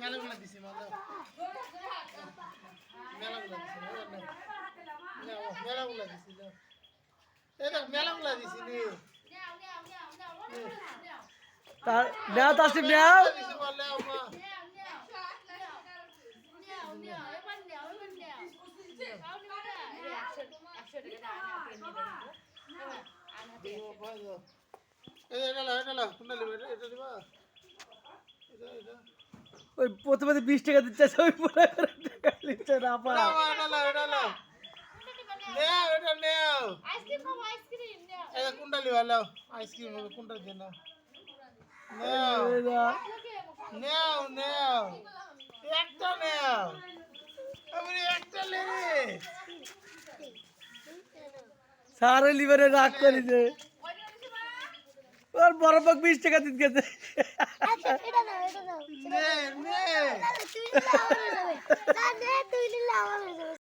মেলাগুলা দিছি মালা মেলাগুলা দিছি মেলাগুলা দিছি এই দেখ মেলাগুলা দিছি রে তার নাও তাসিফ নাও দিছি বলে আমা এটা লা কুন্ডালি এটা দিবা এটা ওই প্রথমে 20 টাকা দিচ্ছে ওই পুরো টাকা নিচ্ছে না পা এটা লা নেও এটা নেও আইসক্রিম খাবো আইসক্রিম নাও এটা কুন্ডালি ভালো আইসক্রিম কুন্ডা দে না নেও নেও নেও একটা নেও আমি একটা লে রে সারে লিভারে রাগ করেছে ওর বড় পাক 20 টাকা দিতে গেছে আচ্ছা এটা নাও নে নে তুই নিলে আমার হয়ে যাবে না তুই নিলে আমার হয়ে যাবে